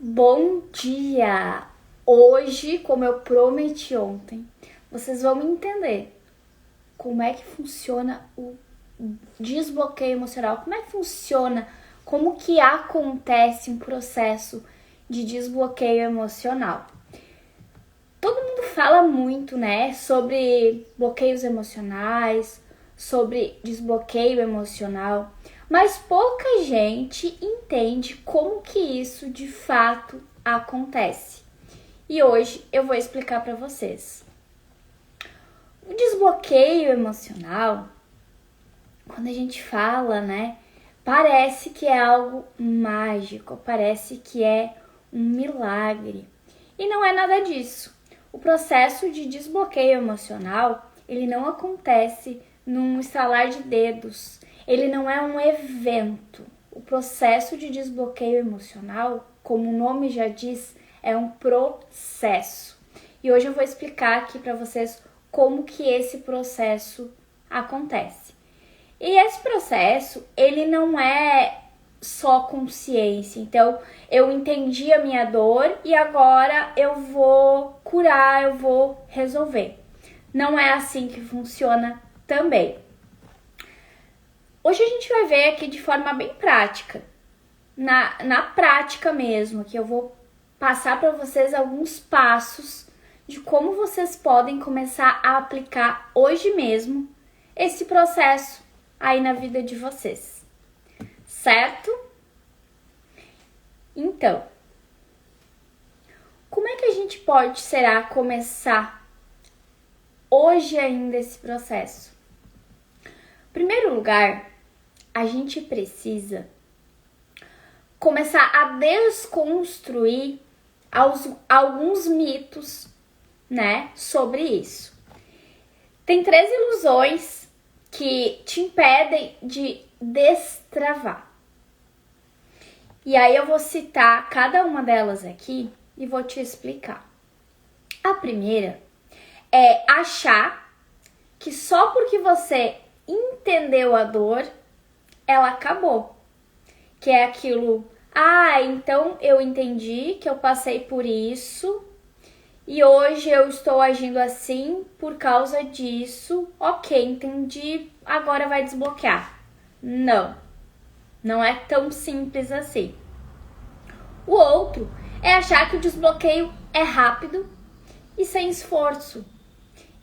Bom dia! Hoje, como eu prometi ontem, vocês vão entender como é que funciona o desbloqueio emocional, como é que funciona, como que acontece um processo de desbloqueio emocional. Todo mundo fala muito, né, sobre bloqueios emocionais, sobre desbloqueio emocional, mas pouca gente entende como que isso de fato acontece. E hoje eu vou explicar para vocês. O desbloqueio emocional, quando a gente fala, né, parece que é algo mágico, parece que é um milagre. E não é nada disso. O processo de desbloqueio emocional, ele não acontece num estalar de dedos. Ele não é um evento. O processo de desbloqueio emocional, como o nome já diz, é um processo. E hoje eu vou explicar aqui para vocês como que esse processo acontece. E esse processo, ele não é só consciência. Então, eu entendi a minha dor e agora eu vou curar, eu vou resolver. Não é assim que funciona também. Hoje a gente vai ver aqui de forma bem prática, na prática mesmo, que eu vou passar para vocês alguns passos de como vocês podem começar a aplicar hoje mesmo esse processo aí na vida de vocês, certo? Então, como é que a gente pode, começar hoje ainda esse processo? Em primeiro lugar, a gente precisa começar a desconstruir alguns mitos, né, sobre isso. Tem 3 ilusões que te impedem de destravar. E aí eu vou citar cada uma delas aqui e vou te explicar. A primeira é achar que só porque você entendeu a dor, ela acabou. Que é aquilo, então eu entendi que eu passei por isso e hoje eu estou agindo assim por causa disso. Ok, entendi, agora vai desbloquear. Não é tão simples assim. O outro é achar que o desbloqueio é rápido e sem esforço.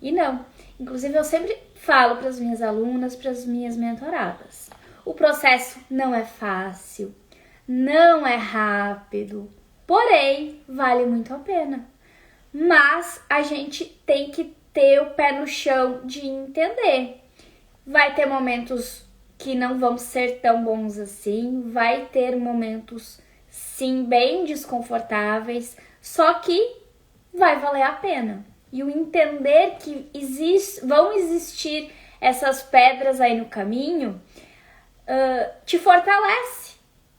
E não. Inclusive, eu sempre falo para as minhas alunas, para as minhas mentoradas. O processo não é fácil, não é rápido, porém, vale muito a pena. Mas a gente tem que ter o pé no chão de entender. Vai ter momentos que não vão ser tão bons assim, vai ter momentos, sim, bem desconfortáveis, só que vai valer a pena. E o entender que vão existir essas pedras aí no caminho te fortalece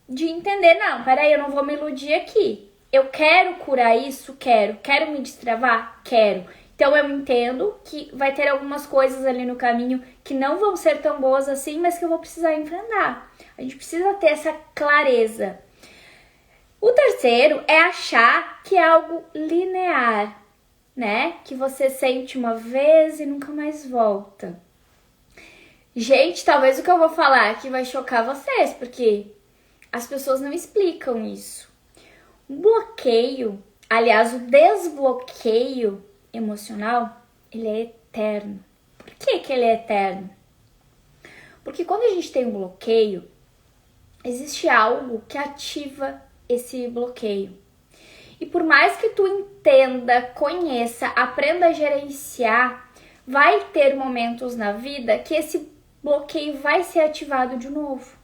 de entender, não, peraí, eu não vou me iludir aqui. Eu quero curar isso? Quero me destravar? Quero. Então eu entendo que vai ter algumas coisas ali no caminho que não vão ser tão boas assim, mas que eu vou precisar enfrentar. A gente precisa ter essa clareza. O terceiro é achar que é algo linear, né? Que você sente uma vez e nunca mais volta. Gente, talvez o que eu vou falar aqui vai chocar vocês, porque as pessoas não explicam isso. O bloqueio, aliás, o desbloqueio emocional, ele é eterno. Por que ele é eterno? Porque quando a gente tem um bloqueio, existe algo que ativa esse bloqueio. E por mais que tu entenda, conheça, aprenda a gerenciar, vai ter momentos na vida que esse bloqueio vai ser ativado de novo.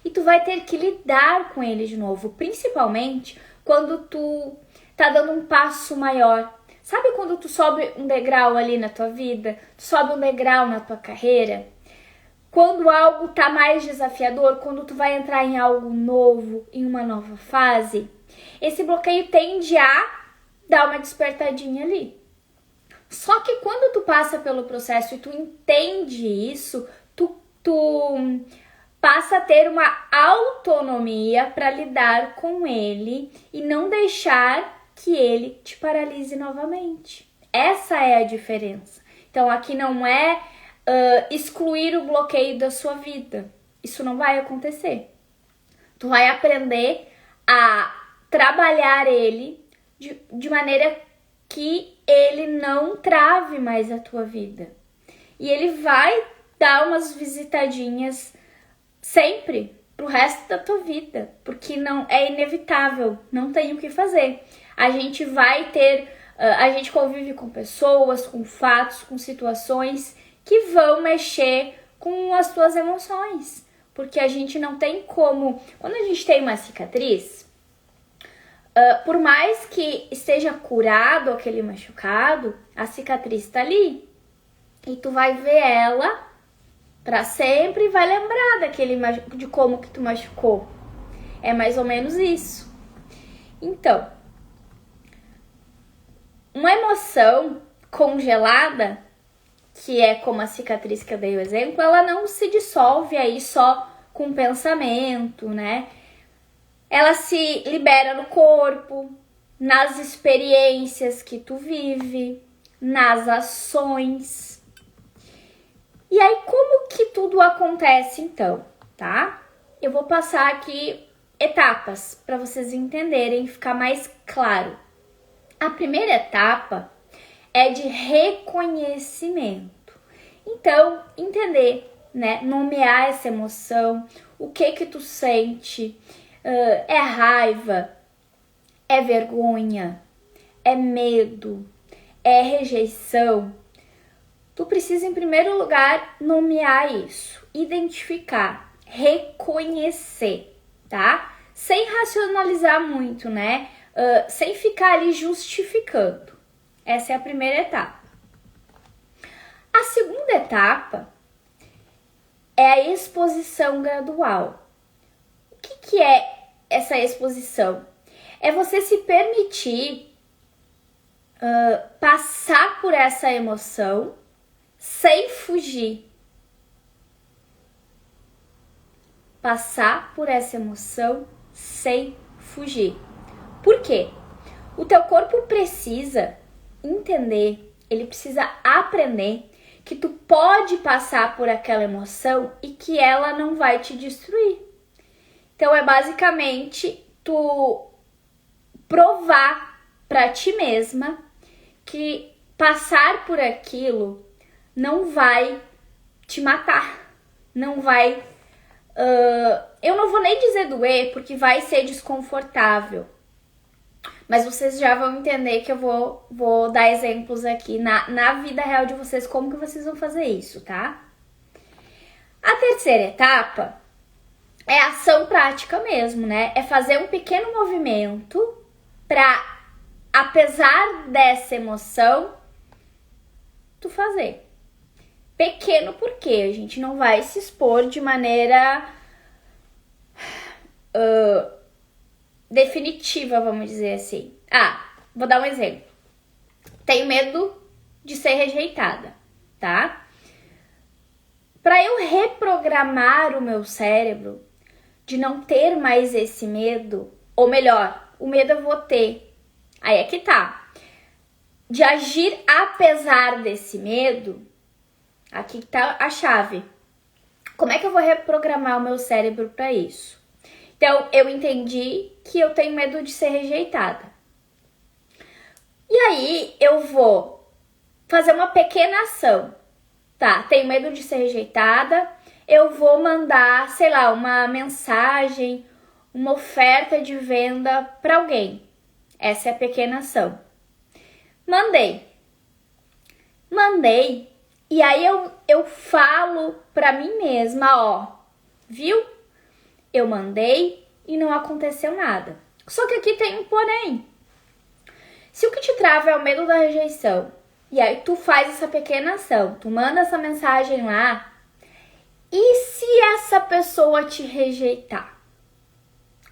E tu vai ter que lidar com ele de novo, principalmente quando tu tá dando um passo maior. Sabe quando tu sobe um degrau ali na tua vida? Tu sobe um degrau na tua carreira? Quando algo tá mais desafiador, quando tu vai entrar em algo novo, em uma nova fase, esse bloqueio tende a dar uma despertadinha ali. Só que quando tu passa pelo processo e tu entende isso, tu passa a ter uma autonomia para lidar com ele e não deixar que ele te paralise novamente. Essa é a diferença. Então, aqui não é excluir o bloqueio da sua vida. Isso não vai acontecer. Tu vai aprender a trabalhar ele de maneira que ele não trave mais a tua vida. E ele vai dar umas visitadinhas sempre pro resto da tua vida, porque não é inevitável, não tem o que fazer. A gente vai ter, a gente convive com pessoas, com fatos, com situações que vão mexer com as tuas emoções, porque a gente não tem como, quando a gente tem uma cicatriz, por mais que esteja curado aquele machucado, a cicatriz tá ali. E tu vai ver ela pra sempre e vai lembrar de como que tu machucou. É mais ou menos isso. Então, uma emoção congelada, que é como a cicatriz que eu dei o exemplo, ela não se dissolve aí só com pensamento, né? Ela se libera no corpo, nas experiências que tu vive, nas ações. E aí, como que tudo acontece então, tá? Eu vou passar aqui etapas para vocês entenderem, ficar mais claro. A primeira etapa é de reconhecimento. Então, entender, né? Nomear essa emoção, o que tu sente. É raiva, é vergonha, é medo, é rejeição. Tu precisa, em primeiro lugar, nomear isso, identificar, reconhecer, tá? Sem racionalizar muito, né? Sem ficar ali justificando. Essa é a primeira etapa. A segunda etapa é a exposição gradual. O que é essa exposição? É você se permitir passar por essa emoção sem fugir. Passar por essa emoção sem fugir. Por quê? O teu corpo precisa entender, ele precisa aprender que tu pode passar por aquela emoção e que ela não vai te destruir. Então, é basicamente tu provar para ti mesma que passar por aquilo não vai te matar, não vai... eu não vou nem dizer doer, porque vai ser desconfortável. Mas vocês já vão entender que eu vou dar exemplos aqui na vida real de vocês, como que vocês vão fazer isso, tá? A terceira etapa é ação prática mesmo, né? É fazer um pequeno movimento pra, apesar dessa emoção, tu fazer. Pequeno porque a gente não vai se expor de maneira definitiva, vamos dizer assim. Vou dar um exemplo. Tenho medo de ser rejeitada, tá? Para eu reprogramar o meu cérebro de não ter mais esse medo, ou melhor, o medo eu vou ter. Aí é que tá. De agir apesar desse medo, aqui que tá a chave. Como é que eu vou reprogramar o meu cérebro para isso? Então, eu entendi que eu tenho medo de ser rejeitada. E aí, eu vou fazer uma pequena ação. Tá, tenho medo de ser rejeitada, eu vou mandar, sei lá, uma mensagem, uma oferta de venda para alguém. Essa é a pequena ação. Mandei, e aí eu falo para mim mesma, ó, viu? Eu mandei e não aconteceu nada. Só que aqui tem um porém. Se o que te trava é o medo da rejeição, e aí tu faz essa pequena ação, tu manda essa mensagem lá, e se essa pessoa te rejeitar?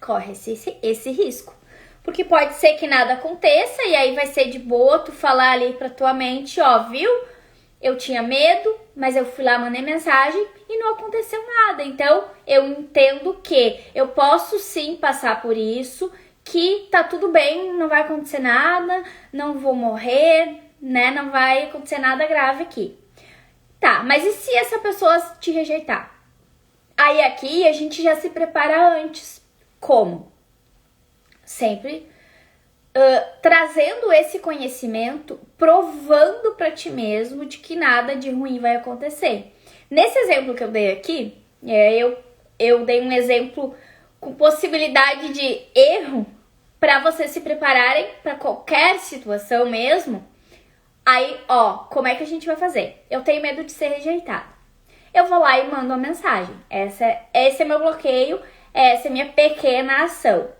Corre esse risco. Porque pode ser que nada aconteça e aí vai ser de boa tu falar ali pra tua mente, ó, viu? Eu tinha medo, mas eu fui lá, mandei mensagem e não aconteceu nada. Então, eu entendo que eu posso sim passar por isso, que tá tudo bem, não vai acontecer nada, não vou morrer, né? Não vai acontecer nada grave aqui. Tá, mas e se essa pessoa te rejeitar? Aí aqui a gente já se prepara antes. Como? Sempre trazendo esse conhecimento, provando para ti mesmo de que nada de ruim vai acontecer. Nesse exemplo que eu dei aqui, eu dei um exemplo com possibilidade de erro para vocês se prepararem para qualquer situação mesmo. Aí, ó, como é que a gente vai fazer? Eu tenho medo de ser rejeitado. Eu vou lá e mando uma mensagem. Esse é meu bloqueio, essa é minha pequena ação.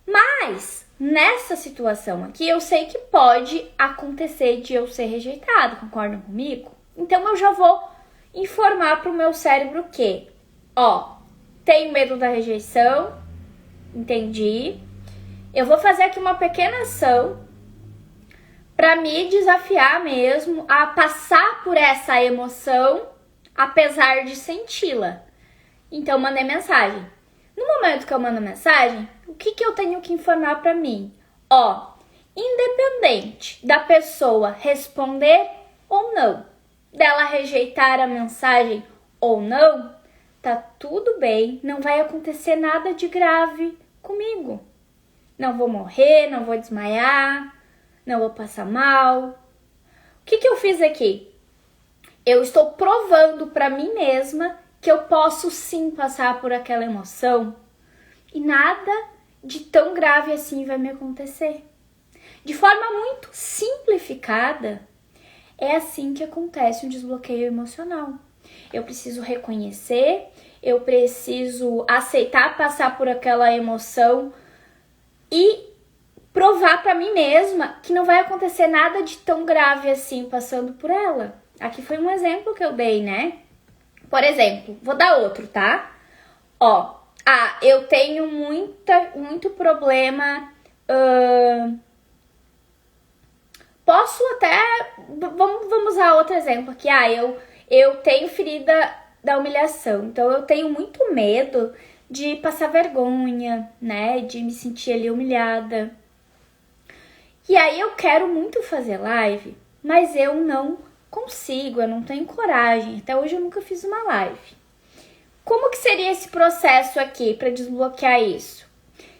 Mas, nessa situação aqui, eu sei que pode acontecer de eu ser rejeitado, concordam comigo? Então, eu já vou informar pro meu cérebro que, ó, tenho medo da rejeição, entendi. Eu vou fazer aqui uma pequena ação para me desafiar mesmo a passar por essa emoção, apesar de senti-la. Então, mandei mensagem. No momento que eu mando mensagem, o que eu tenho que informar para mim? Ó, independente da pessoa responder ou não, dela rejeitar a mensagem ou não, tá tudo bem, não vai acontecer nada de grave comigo. Não vou morrer, não vou desmaiar, não vou passar mal. O que eu fiz aqui? Eu estou provando para mim mesma que eu posso sim passar por aquela emoção e nada de tão grave assim vai me acontecer. De forma muito simplificada, é assim que acontece um desbloqueio emocional. Eu preciso reconhecer, eu preciso aceitar passar por aquela emoção e provar para mim mesma que não vai acontecer nada de tão grave assim passando por ela. Aqui foi um exemplo que eu dei, né? Por exemplo, vou dar outro, tá? Ó, eu tenho muito problema. Posso até. Vamos usar outro exemplo aqui. Eu tenho ferida da humilhação. Então, eu tenho muito medo de passar vergonha, né? De me sentir ali humilhada. E aí, eu quero muito fazer live, mas eu não consigo, eu não tenho coragem. Até hoje eu nunca fiz uma live. Como que seria esse processo aqui para desbloquear isso?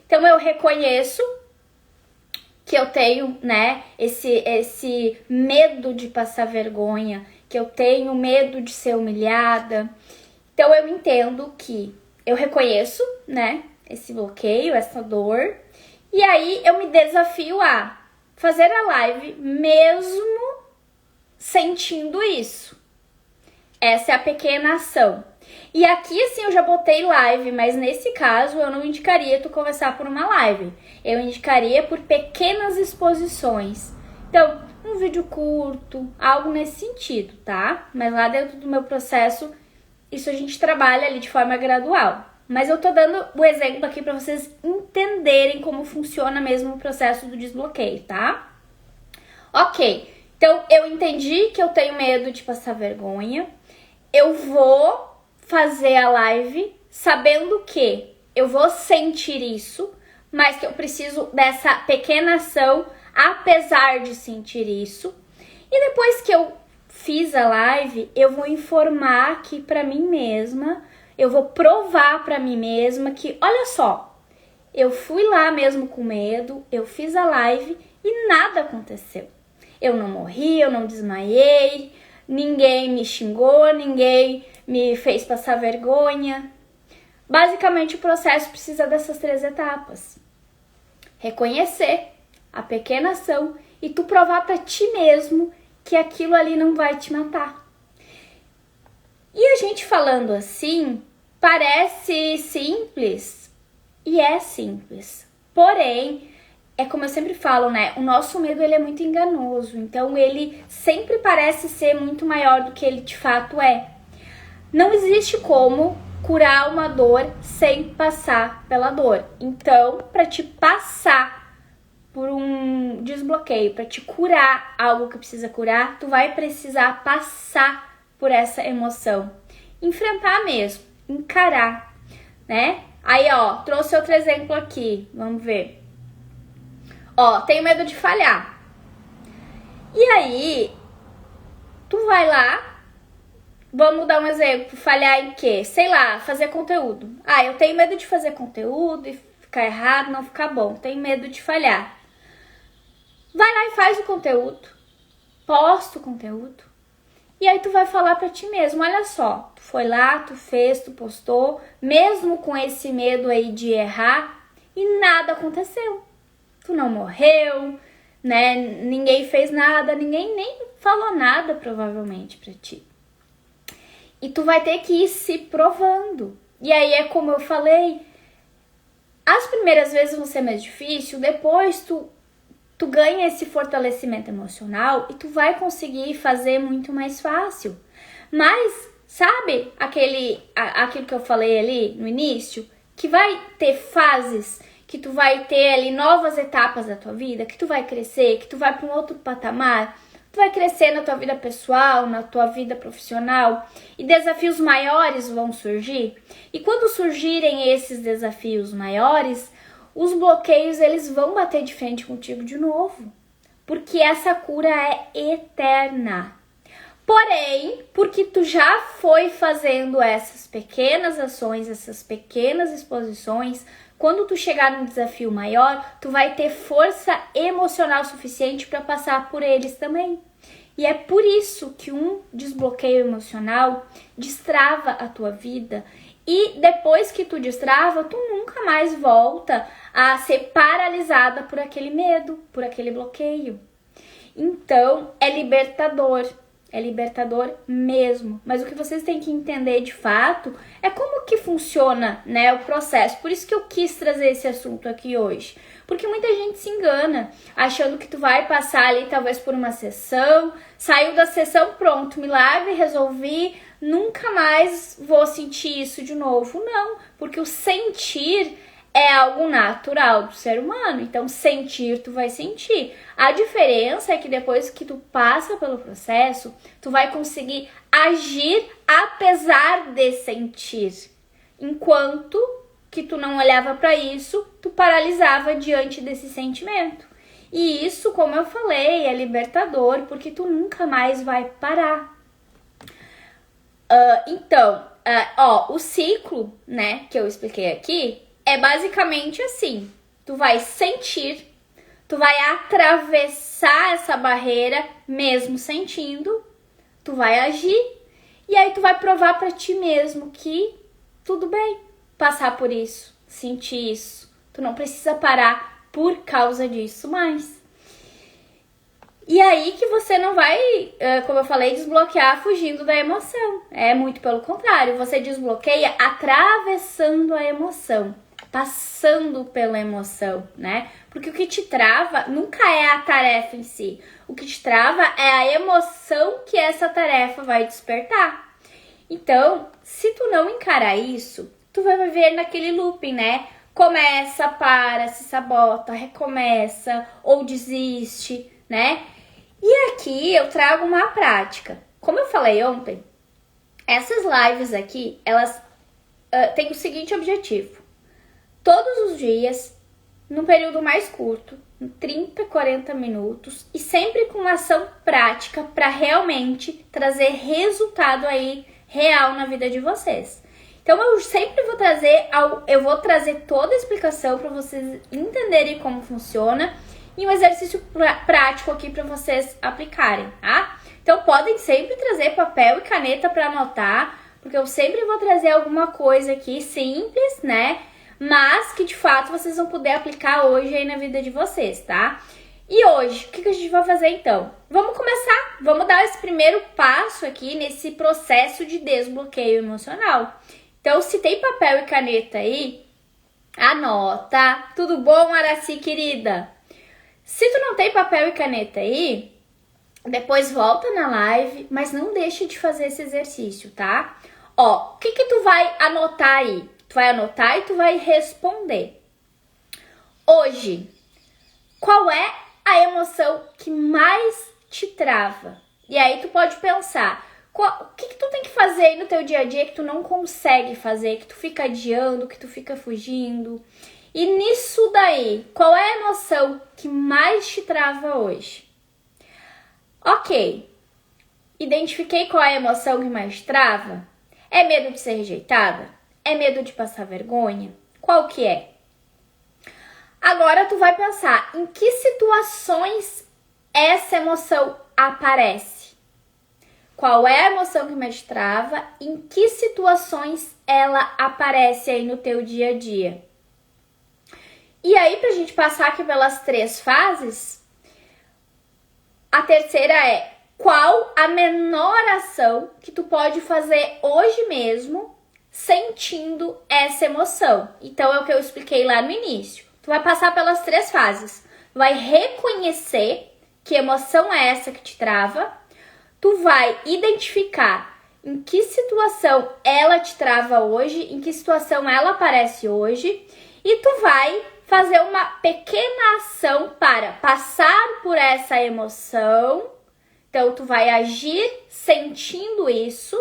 Então eu reconheço que eu tenho, né, esse medo de passar vergonha, que eu tenho medo de ser humilhada. Então eu entendo que eu reconheço, né, esse bloqueio, essa dor, e aí eu me desafio a fazer a live mesmo sentindo isso. Essa é a pequena ação. E aqui, assim, eu já botei live, mas nesse caso eu não indicaria tu começar por uma live. Eu indicaria por pequenas exposições. Então, um vídeo curto, algo nesse sentido, tá? Mas lá dentro do meu processo, isso a gente trabalha ali de forma gradual. Mas eu tô dando o exemplo aqui para vocês entenderem como funciona mesmo o processo do desbloqueio, tá? Ok. Então, eu entendi que eu tenho medo de passar vergonha. Eu vou fazer a live sabendo que eu vou sentir isso, mas que eu preciso dessa pequena ação, apesar de sentir isso. E depois que eu fiz a live, eu vou informar aqui pra mim mesma, eu vou provar pra mim mesma que, olha só, eu fui lá mesmo com medo, eu fiz a live e nada aconteceu. Eu não morri, eu não desmaiei, ninguém me xingou, ninguém me fez passar vergonha. Basicamente, o processo precisa dessas 3 etapas. Reconhecer a pequena ação e tu provar para ti mesmo que aquilo ali não vai te matar. E a gente falando assim, parece simples e é simples. Porém, é como eu sempre falo, né? O nosso medo, ele é muito enganoso. Então, ele sempre parece ser muito maior do que ele de fato é. Não existe como curar uma dor sem passar pela dor. Então, para te passar por um desbloqueio, para te curar algo que precisa curar, tu vai precisar passar por essa emoção. Enfrentar mesmo. encarar, né? Aí, ó, trouxe outro exemplo aqui, vamos ver. Ó, tenho medo de falhar. E aí, tu vai lá, vamos dar um exemplo, falhar em quê? Sei lá, fazer conteúdo. Ah, eu tenho medo de fazer conteúdo e ficar errado, não ficar bom. Tenho medo de falhar. Vai lá e faz o conteúdo. Posta o conteúdo. E aí tu vai falar pra ti mesmo, olha só, tu foi lá, tu fez, tu postou, mesmo com esse medo aí de errar, e nada aconteceu. Tu não morreu, né? Ninguém fez nada, ninguém nem falou nada provavelmente pra ti. E tu vai ter que ir se provando. E aí é como eu falei, as primeiras vezes vão ser mais difícil, depois tu ganha esse fortalecimento emocional e tu vai conseguir fazer muito mais fácil. Mas, sabe aquilo que eu falei ali no início? Que vai ter fases, que tu vai ter ali novas etapas da tua vida, que tu vai crescer, que tu vai para um outro patamar, tu vai crescer na tua vida pessoal, na tua vida profissional e desafios maiores vão surgir. E quando surgirem esses desafios maiores, os bloqueios eles vão bater de frente contigo de novo, porque essa cura é eterna. Porém, porque tu já foi fazendo essas pequenas ações, essas pequenas exposições, quando tu chegar num desafio maior, tu vai ter força emocional suficiente para passar por eles também. E é por isso que um desbloqueio emocional destrava a tua vida. E depois que tu destrava, tu nunca mais volta a ser paralisada por aquele medo, por aquele bloqueio. Então, é libertador mesmo. Mas o que vocês têm que entender de fato é como que funciona, né, o processo. Por isso que eu quis trazer esse assunto aqui hoje. Porque muita gente se engana, achando que tu vai passar ali talvez por uma sessão, saiu da sessão, pronto, milagre, resolvi, nunca mais vou sentir isso de novo. Não, porque o sentir é algo natural do ser humano, então sentir tu vai sentir. A diferença é que depois que tu passa pelo processo, tu vai conseguir agir apesar de sentir. Enquanto que tu não olhava para isso, tu paralisava diante desse sentimento. E isso, como eu falei, é libertador, porque tu nunca mais vai parar. O ciclo, né, que eu expliquei aqui, é basicamente assim, tu vai sentir, tu vai atravessar essa barreira mesmo sentindo, tu vai agir e aí tu vai provar pra ti mesmo que tudo bem passar por isso, sentir isso, tu não precisa parar por causa disso mais. E aí que você não vai, como eu falei, desbloquear fugindo da emoção, é muito pelo contrário, você desbloqueia atravessando a emoção. Passando pela emoção, né? Porque o que te trava nunca é a tarefa em si. O que te trava é a emoção que essa tarefa vai despertar. Então, se tu não encarar isso, tu vai viver naquele looping, né? Começa, para, se sabota, recomeça ou desiste, né? E aqui eu trago uma prática. Como eu falei ontem, essas lives aqui, elas têm o seguinte objetivo. Todos os dias, num período mais curto, 30, 40 minutos, e sempre com uma ação prática para realmente trazer resultado aí real na vida de vocês. Então eu sempre vou trazer toda a explicação para vocês entenderem como funciona e um exercício prático aqui para vocês aplicarem, tá? Então podem sempre trazer papel e caneta para anotar, porque eu sempre vou trazer alguma coisa aqui simples, né? Mas que de fato vocês vão poder aplicar hoje aí na vida de vocês, tá? E hoje, o que a gente vai fazer então? Vamos começar, vamos dar esse primeiro passo aqui nesse processo de desbloqueio emocional. Então, se tem papel e caneta aí, anota. Tudo bom, Araci, querida? Se tu não tem papel e caneta aí, depois volta na live, mas não deixe de fazer esse exercício, tá? Ó, o que tu vai anotar aí? Tu vai anotar e tu vai responder. Hoje, qual é a emoção que mais te trava? E aí tu pode pensar, O que tu tem que fazer aí no teu dia a dia que tu não consegue fazer, que tu fica adiando, que tu fica fugindo? E nisso daí, qual é a emoção que mais te trava hoje? Ok, identifiquei qual é a emoção que mais te trava? É medo de ser rejeitada? É medo de passar vergonha? Qual que é? Agora tu vai pensar em que situações essa emoção aparece. Qual é a emoção que mais te trava? Em que situações ela aparece aí no teu dia a dia? E aí, pra gente passar aqui pelas 3 fases, a terceira é: qual a menor ação que tu pode fazer hoje mesmo sentindo essa emoção? Então, é o que eu expliquei lá no início. Tu vai passar pelas 3 fases. Tu vai reconhecer que emoção é essa que te trava. Tu vai identificar em que situação ela te trava hoje, em que situação ela aparece hoje. E tu vai fazer uma pequena ação para passar por essa emoção. Então, tu vai agir sentindo isso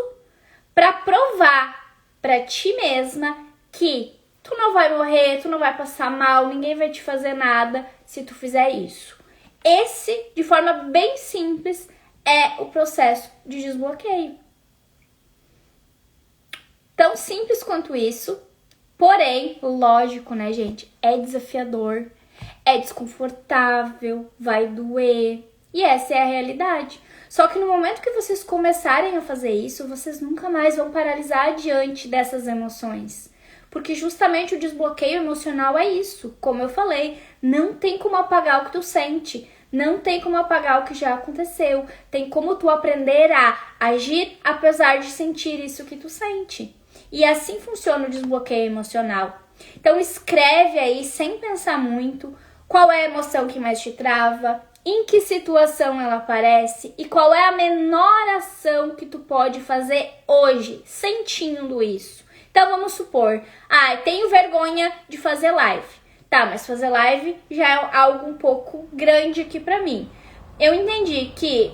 para provar para ti mesma que tu não vai morrer, tu não vai passar mal, ninguém vai te fazer nada se tu fizer isso. Esse, de forma bem simples, é o processo de desbloqueio. Tão simples quanto isso, porém, lógico, né, gente? É desafiador, é desconfortável, vai doer. E essa é a realidade. Só que no momento que vocês começarem a fazer isso, vocês nunca mais vão paralisar diante dessas emoções. Porque justamente o desbloqueio emocional é isso. Como eu falei, não tem como apagar o que tu sente. Não tem como apagar o que já aconteceu. Tem como tu aprender a agir apesar de sentir isso que tu sente. E assim funciona o desbloqueio emocional. Então escreve aí, sem pensar muito, qual é a emoção que mais te trava, em que situação ela aparece e qual é a menor ação que tu pode fazer hoje, sentindo isso. Então vamos supor, tenho vergonha de fazer live. Tá, mas fazer live já é algo um pouco grande aqui pra mim. Eu entendi que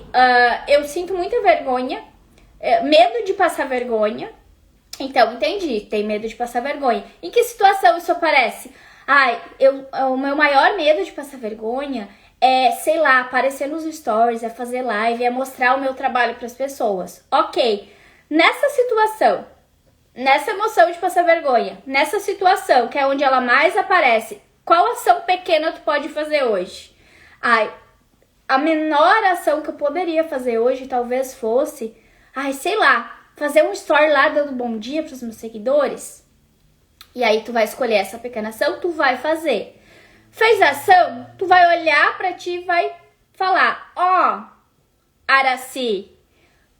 eu sinto muita vergonha, medo de passar vergonha. Então, entendi, tem medo de passar vergonha. Em que situação isso aparece? O meu maior medo de passar vergonha é, sei lá, aparecer nos stories, é fazer live, é mostrar o meu trabalho para as pessoas. Ok, nessa situação, nessa emoção de passar vergonha, nessa situação que é onde ela mais aparece, qual ação pequena tu pode fazer hoje? A menor ação que eu poderia fazer hoje talvez fosse, sei lá, fazer um story lá dando bom dia para os meus seguidores. E aí tu vai escolher essa pequena ação, tu vai fazer. Fez a ação, tu vai olhar pra ti e vai falar: Araci,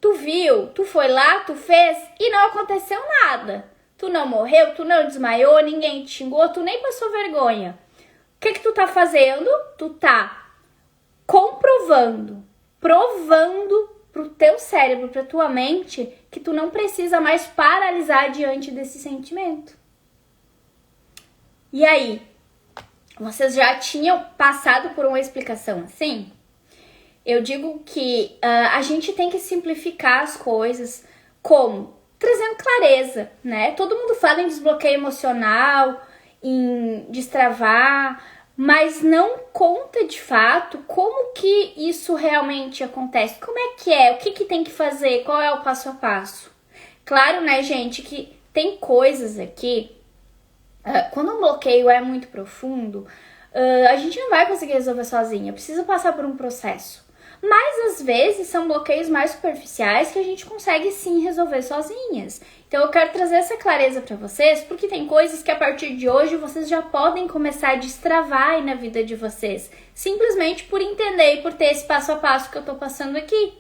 tu viu, tu foi lá, tu fez e não aconteceu nada. Tu não morreu, tu não desmaiou, ninguém te xingou, tu nem passou vergonha. O que tu tá fazendo? Tu tá comprovando, provando pro teu cérebro, pra tua mente, que tu não precisa mais paralisar diante desse sentimento. E aí? Vocês já tinham passado por uma explicação assim? Eu digo que a gente tem que simplificar as coisas, como? Trazendo clareza, né? Todo mundo fala em desbloqueio emocional, em destravar, mas não conta de fato como que isso realmente acontece. Como é que é? O que tem que fazer? Qual é o passo a passo? Claro, né, gente, que tem coisas aqui. Quando um bloqueio é muito profundo, a gente não vai conseguir resolver sozinha, precisa passar por um processo. Mas às vezes são bloqueios mais superficiais que a gente consegue sim resolver sozinhas. Então eu quero trazer essa clareza para vocês, porque tem coisas que a partir de hoje vocês já podem começar a destravar aí na vida de vocês, simplesmente por entender e por ter esse passo a passo que eu tô passando aqui.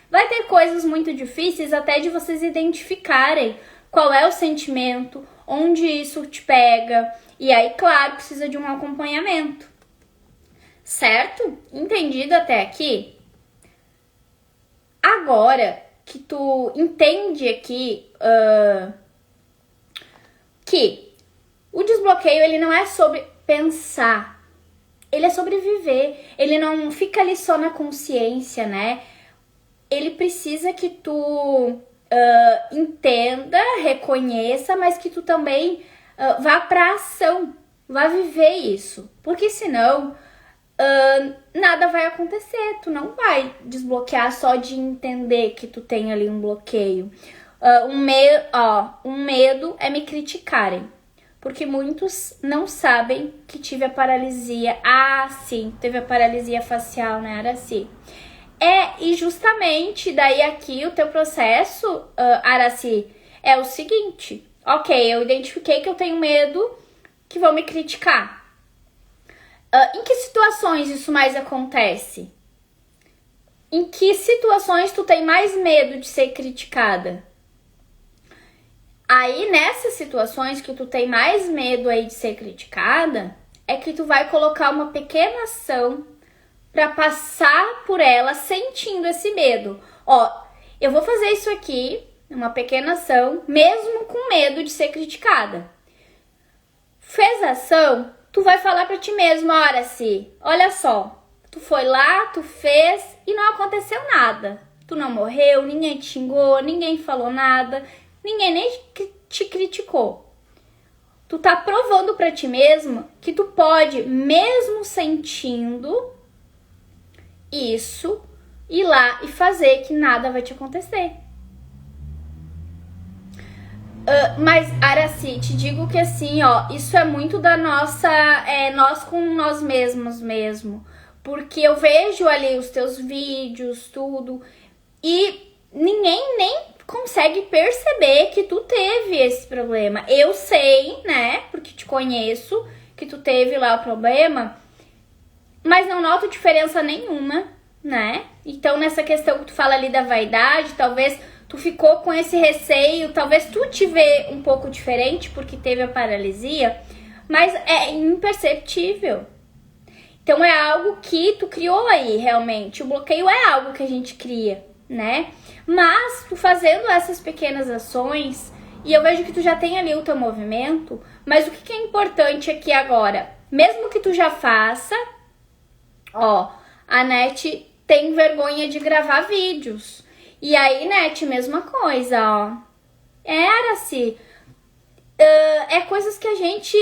Vai ter coisas muito difíceis até de vocês identificarem qual é o sentimento, onde isso te pega. E aí, claro, precisa de um acompanhamento. Certo? Entendido até aqui? Agora que tu entende aqui que o desbloqueio ele não é sobre pensar, ele é sobre viver. Ele não fica ali só na consciência, né? ele precisa que tu entenda, reconheça, mas que tu também vá pra ação, vá viver isso. Porque senão nada vai acontecer, tu não vai desbloquear só de entender que tu tem ali um bloqueio. Um medo é me criticarem, porque muitos não sabem que tive a paralisia. Ah, sim, teve a paralisia facial, né, Araci? E justamente daí aqui o teu processo, Araci, é o seguinte. Ok, eu identifiquei que eu tenho medo que vão me criticar. Em que situações isso mais acontece? Em que situações tu tem mais medo de ser criticada? Aí, nessas situações que tu tem mais medo aí de ser criticada, é que tu vai colocar uma pequena ação para passar por ela sentindo esse medo. Eu vou fazer isso aqui, uma pequena ação, mesmo com medo de ser criticada. Fez a ação, tu vai falar para ti mesmo, olha só, tu foi lá, tu fez e não aconteceu nada. Tu não morreu, ninguém te xingou, ninguém falou nada, ninguém nem te criticou. Tu tá provando pra ti mesmo que tu pode, mesmo sentindo isso, ir lá e fazer que nada vai te acontecer. Mas, Araci, te digo que assim, isso é muito da nossa, nós com nós mesmos mesmo. Porque eu vejo ali os teus vídeos, tudo, e ninguém nem consegue perceber que tu teve esse problema. Eu sei, né, porque te conheço, que tu teve lá o problema, mas não noto diferença nenhuma, né? Então, nessa questão que tu fala ali da vaidade, talvez tu ficou com esse receio, talvez tu te vê um pouco diferente porque teve a paralisia, mas é imperceptível. Então, é algo que tu criou aí, realmente. O bloqueio é algo que a gente cria, né? Mas tu fazendo essas pequenas ações, e eu vejo que tu já tem ali o teu movimento, mas o que é importante aqui agora? Mesmo que tu já faça, a Net tem vergonha de gravar vídeos. E aí, Net, mesma coisa, Araci. É coisas que a gente,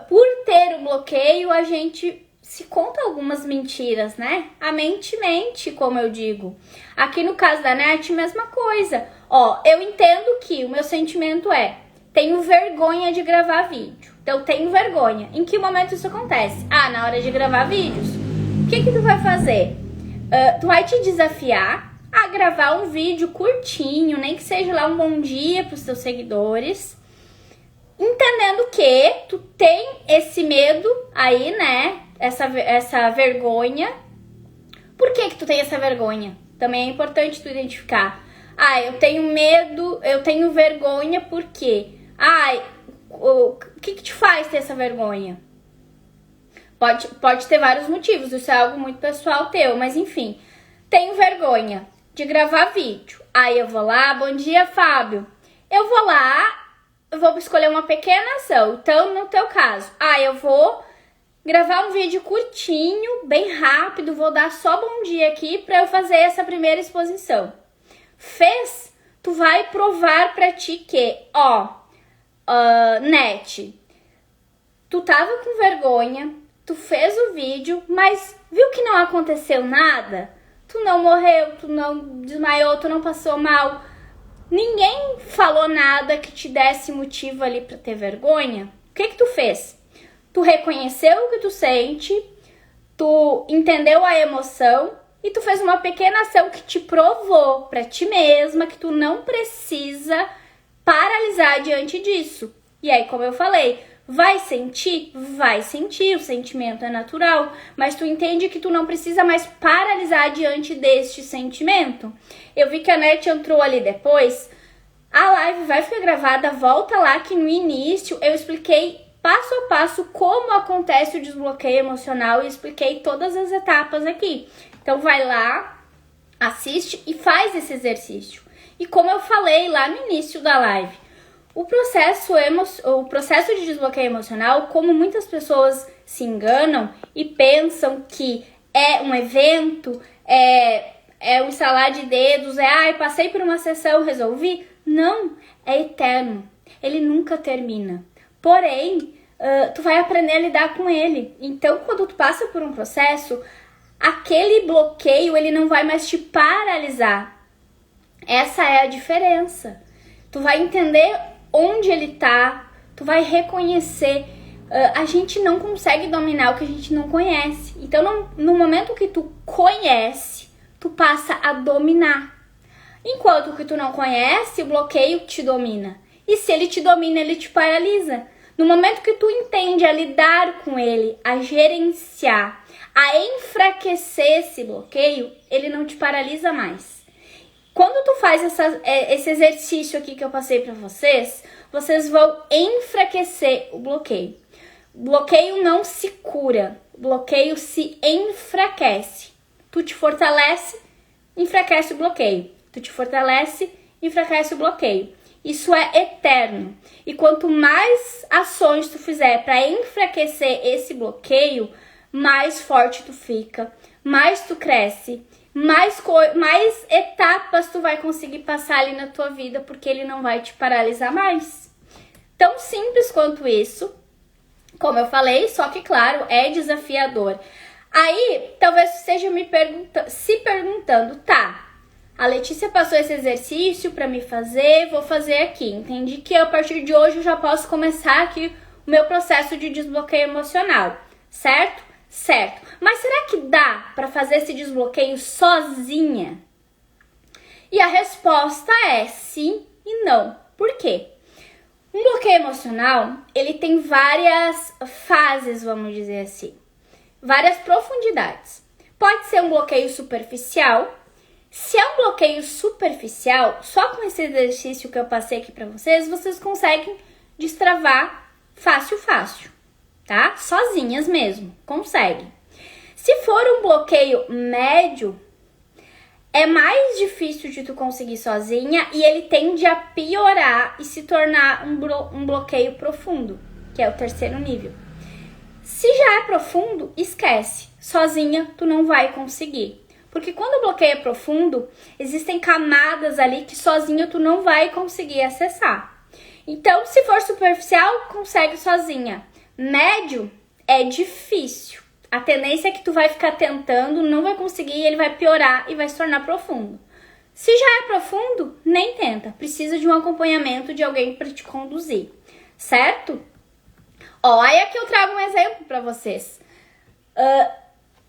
por ter o bloqueio, a gente se conta algumas mentiras, né? A mente mente, como eu digo. Aqui no caso da Net, mesma coisa. Eu entendo que o meu sentimento tenho vergonha de gravar vídeo. Então, tenho vergonha. Em que momento isso acontece? Na hora de gravar vídeos. O que tu vai fazer? Tu vai te desafiar a gravar um vídeo curtinho, nem que seja lá um bom dia para os teus seguidores, entendendo que tu tem esse medo aí, né? Essa vergonha. Por que tu tem essa vergonha? Também é importante tu identificar. Eu tenho medo, eu tenho vergonha porque... o que te faz ter essa vergonha? Pode ter vários motivos, isso é algo muito pessoal teu, mas enfim. Tenho vergonha de gravar vídeo. Eu vou lá, bom dia, Fábio. Eu vou lá, eu vou escolher uma pequena ação. Então, no teu caso, eu vou gravar um vídeo curtinho, bem rápido, vou dar só bom dia aqui para eu fazer essa primeira exposição. Fez? Tu vai provar pra ti que, Net, tu tava com vergonha, tu fez o vídeo, mas viu que não aconteceu nada? Tu não morreu, tu não desmaiou, tu não passou mal. Ninguém falou nada que te desse motivo ali pra ter vergonha. O que tu fez? Tu reconheceu o que tu sente, tu entendeu a emoção e tu fez uma pequena ação que te provou pra ti mesma que tu não precisa paralisar diante disso. E aí, como eu falei, vai sentir? Vai sentir, o sentimento é natural, mas tu entende que tu não precisa mais paralisar diante deste sentimento. Eu vi que a Net entrou ali depois, a live vai ficar gravada, volta lá que no início eu expliquei passo a passo como acontece o desbloqueio emocional e expliquei todas as etapas aqui. Então vai lá, assiste e faz esse exercício. E como eu falei lá no início da live, o processo de desbloqueio emocional, como muitas pessoas se enganam e pensam que é um evento, é um estalar de dedos, ai, passei por uma sessão, resolvi. Não, é eterno. Ele nunca termina. Porém, tu vai aprender a lidar com ele. Então, quando tu passa por um processo, aquele bloqueio, ele não vai mais te paralisar. Essa é a diferença. Tu vai entender onde ele tá, tu vai reconhecer. A gente não consegue dominar o que a gente não conhece. Então, no momento que tu conhece, tu passa a dominar. Enquanto que tu não conhece, o bloqueio te domina. E se ele te domina, ele te paralisa. No momento que tu entende a lidar com ele, a gerenciar, a enfraquecer esse bloqueio, ele não te paralisa mais. Quando tu faz esse exercício aqui que eu passei para vocês, vocês vão enfraquecer o bloqueio. O bloqueio não se cura, o bloqueio se enfraquece. Tu te fortalece, enfraquece o bloqueio. Tu te fortalece, enfraquece o bloqueio. Isso é eterno. E quanto mais ações tu fizer para enfraquecer esse bloqueio, mais forte tu fica, mais tu cresce, mais etapas tu vai conseguir passar ali na tua vida, porque ele não vai te paralisar mais. Tão simples quanto isso, como eu falei, só que claro, é desafiador. Aí, talvez você esteja se perguntando, tá, a Letícia passou esse exercício para me fazer, vou fazer aqui. Entendi que a partir de hoje eu já posso começar aqui o meu processo de desbloqueio emocional, certo? Certo. Mas será que dá para fazer esse desbloqueio sozinha? E a resposta é sim e não. Por quê? Um bloqueio emocional, ele tem várias fases, vamos dizer assim. Várias profundidades. Pode ser um bloqueio superficial. Se é um bloqueio superficial, só com esse exercício que eu passei aqui pra vocês, vocês conseguem destravar fácil, tá? Sozinhas mesmo, conseguem. Se for um bloqueio médio, é mais difícil de tu conseguir sozinha e ele tende a piorar e se tornar um bloqueio profundo, que é o terceiro nível. Se já é profundo, esquece. Sozinha, tu não vai conseguir. Porque quando o bloqueio é profundo, existem camadas ali que sozinho tu não vai conseguir acessar. Então, se for superficial, consegue sozinha. Médio é difícil. A tendência é que tu vai ficar tentando, não vai conseguir, ele vai piorar e vai se tornar profundo. Se já é profundo, nem tenta. Precisa de um acompanhamento de alguém para te conduzir, certo? Ó, aí aqui eu trago um exemplo para vocês.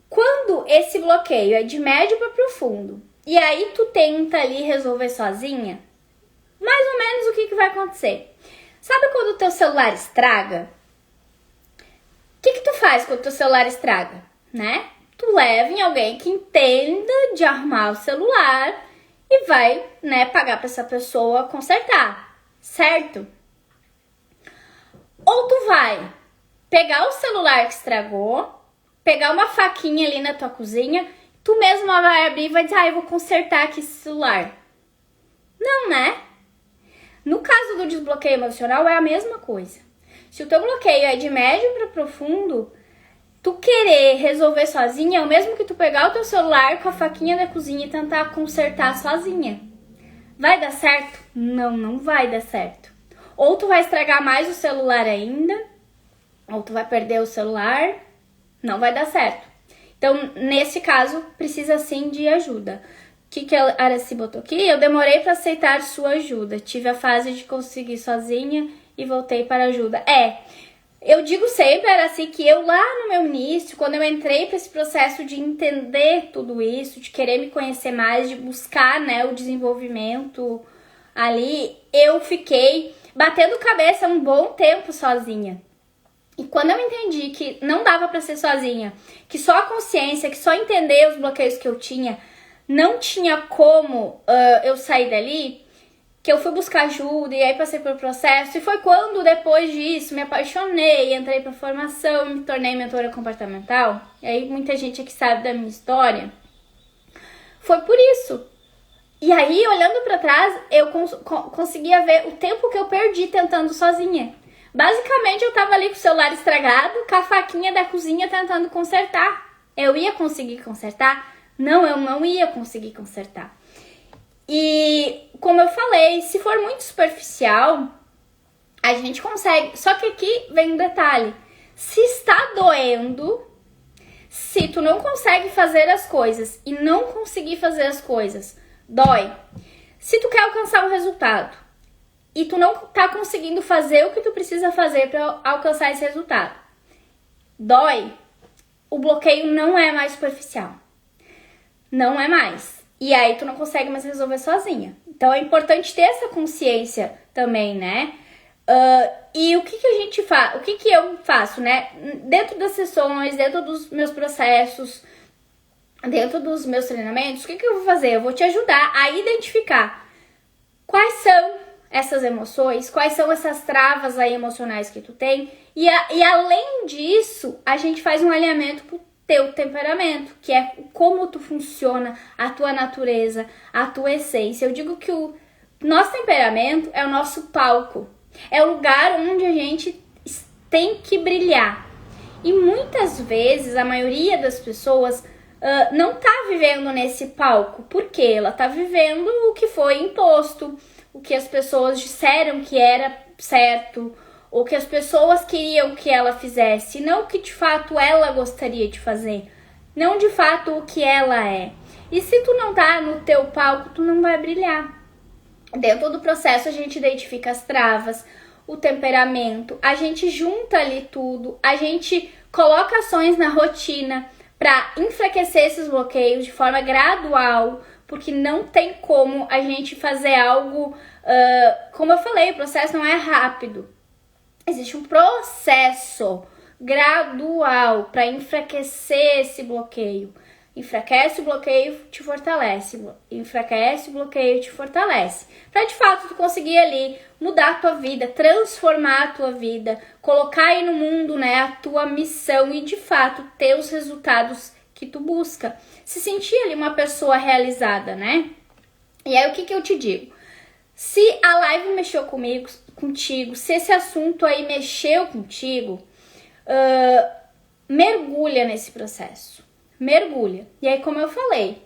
Quando esse bloqueio é de médio para profundo e aí tu tenta ali resolver sozinha, mais ou menos o que vai acontecer? Sabe quando o teu celular estraga? O que tu faz quando o teu celular estraga, né? Tu leva em alguém que entenda de arrumar o celular e vai, né, pagar para essa pessoa consertar, certo? Ou tu vai pegar o celular que estragou, pegar uma faquinha ali na tua cozinha, tu mesma vai abrir e vai dizer, eu vou consertar aqui esse celular. Não, né? No caso do desbloqueio emocional é a mesma coisa. Se o teu bloqueio é de médio para profundo, tu querer resolver sozinha é o mesmo que tu pegar o teu celular com a faquinha da cozinha e tentar consertar sozinha. Vai dar certo? Não, não vai dar certo. Ou tu vai estragar mais o celular ainda, ou tu vai perder o celular, não vai dar certo. Então, nesse caso, precisa sim de ajuda. O que a Aracy botou aqui? Eu demorei para aceitar sua ajuda. Tive a fase de conseguir sozinha e voltei para ajuda. Eu digo sempre, Aracy, que eu lá no meu início, quando eu entrei para esse processo de entender tudo isso, de querer me conhecer mais, de buscar, né, o desenvolvimento ali, eu fiquei batendo cabeça um bom tempo sozinha. E quando eu entendi que não dava para ser sozinha, que só a consciência, que só entender os bloqueios que eu tinha, não tinha como eu sair dali, que eu fui buscar ajuda e aí passei pelo processo. E foi quando, depois disso, me apaixonei, entrei pra formação, me tornei mentora comportamental. E aí muita gente aqui sabe da minha história. Foi por isso. E aí, olhando pra trás, eu conseguia ver o tempo que eu perdi tentando sozinha. Basicamente, eu tava ali com o celular estragado, com a faquinha da cozinha tentando consertar. Eu ia conseguir consertar? Não, eu não ia conseguir consertar. E como eu falei, se for muito superficial, a gente consegue. Só que aqui vem um detalhe. Se está doendo, se tu não consegue fazer as coisas e não conseguir fazer as coisas, dói. Se tu quer alcançar um resultado e tu não tá conseguindo fazer o que tu precisa fazer para alcançar esse resultado, dói, o bloqueio não é mais superficial. Não é mais. E aí tu não consegue mais resolver sozinha. Então é importante ter essa consciência também, né? E o que a gente faz? O que eu faço, né? Dentro das sessões, dentro dos meus processos, dentro dos meus treinamentos, o que eu vou fazer? Eu vou te ajudar a identificar quais são essas emoções, quais são essas travas aí emocionais que tu tem. E além disso, a gente faz um alinhamento pro teu temperamento, que é como tu funciona, a tua natureza, a tua essência. Eu digo que o nosso temperamento é o nosso palco. É o lugar onde a gente tem que brilhar. E muitas vezes, a maioria das pessoas não tá vivendo nesse palco. Por quê? Ela tá vivendo o que foi imposto, o que as pessoas disseram que era certo, ou que as pessoas queriam que ela fizesse, não o que de fato ela gostaria de fazer, não de fato o que ela é. E se tu não tá no teu palco, tu não vai brilhar. Dentro do processo a gente identifica as travas, o temperamento, a gente junta ali tudo, a gente coloca ações na rotina para enfraquecer esses bloqueios de forma gradual, porque não tem como a gente fazer algo, como eu falei, o processo não é rápido. Existe um processo gradual para enfraquecer esse bloqueio. Enfraquece o bloqueio, te fortalece. Enfraquece o bloqueio, te fortalece. Para de fato tu conseguir ali mudar a tua vida, transformar a tua vida, colocar aí no mundo, né, a tua missão e de fato ter os resultados que tu busca. Se sentir ali uma pessoa realizada, né? E aí o que eu te digo? Se a live mexeu contigo, se esse assunto aí mexeu contigo, mergulha nesse processo. Mergulha. E aí, como eu falei,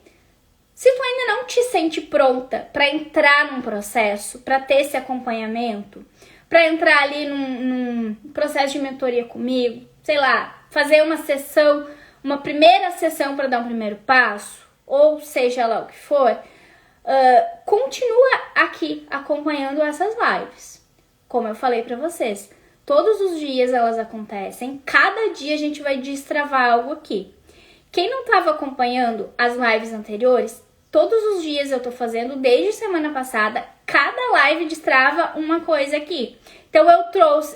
se tu ainda não te sente pronta para entrar num processo, para ter esse acompanhamento, para entrar ali num processo de mentoria comigo, sei lá, fazer uma sessão, uma primeira sessão para dar um primeiro passo, ou seja lá o que for, continua aqui acompanhando essas lives. Como eu falei para vocês, todos os dias elas acontecem, cada dia a gente vai destravar algo aqui. Quem não estava acompanhando as lives anteriores, todos os dias eu tô fazendo, desde semana passada, cada live destrava uma coisa aqui. Então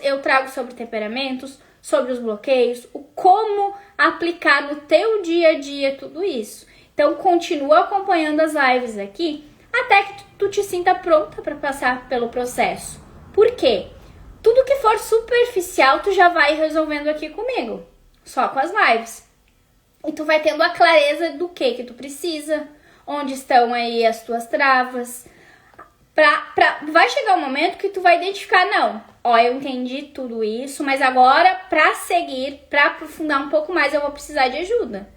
eu trago sobre temperamentos, sobre os bloqueios, o como aplicar no teu dia a dia tudo isso. Então continua acompanhando as lives aqui, até que tu te sinta pronta para passar pelo processo. Por quê? Tudo que for superficial, tu já vai resolvendo aqui comigo, só com as lives. E tu vai tendo a clareza do que tu precisa, onde estão aí as tuas travas. Vai chegar um momento que tu vai identificar, não, eu entendi tudo isso, mas agora pra seguir, pra aprofundar um pouco mais, eu vou precisar de ajuda.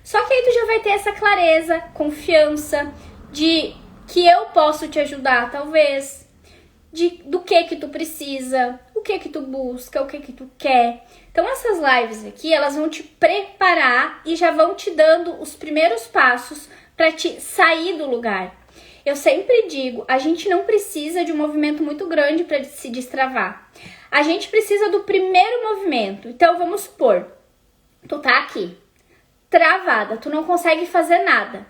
Só que aí tu já vai ter essa clareza, confiança de que eu posso te ajudar, talvez, do que tu precisa, o que tu busca, o que tu quer. Então essas lives aqui, elas vão te preparar e já vão te dando os primeiros passos para te sair do lugar. Eu sempre digo, a gente não precisa de um movimento muito grande para se destravar. A gente precisa do primeiro movimento. Então vamos supor, tu tá aqui, travada, tu não consegue fazer nada.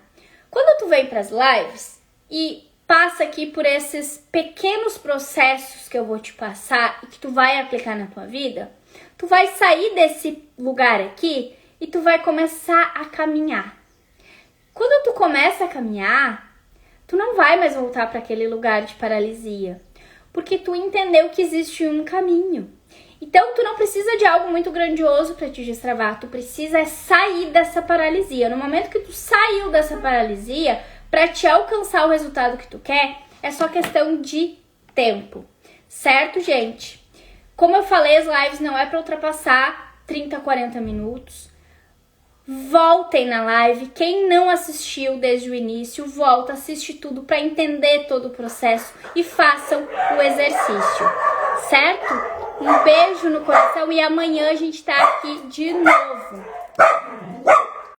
Quando tu vem para as lives e passa aqui por esses pequenos processos que eu vou te passar e que tu vai aplicar na tua vida, tu vai sair desse lugar aqui e tu vai começar a caminhar. Quando tu começa a caminhar, tu não vai mais voltar para aquele lugar de paralisia, porque tu entendeu que existe um caminho. Então, tu não precisa de algo muito grandioso para te destravar, tu precisa sair dessa paralisia. No momento que tu saiu dessa paralisia, para te alcançar o resultado que tu quer, é só questão de tempo. Certo, gente? Como eu falei, as lives não é para ultrapassar 30, 40 minutos. voltem na live. Quem não assistiu desde o início, volta, assiste tudo para entender todo o processo e façam o exercício, certo? Um beijo no coração e amanhã a gente tá aqui de novo.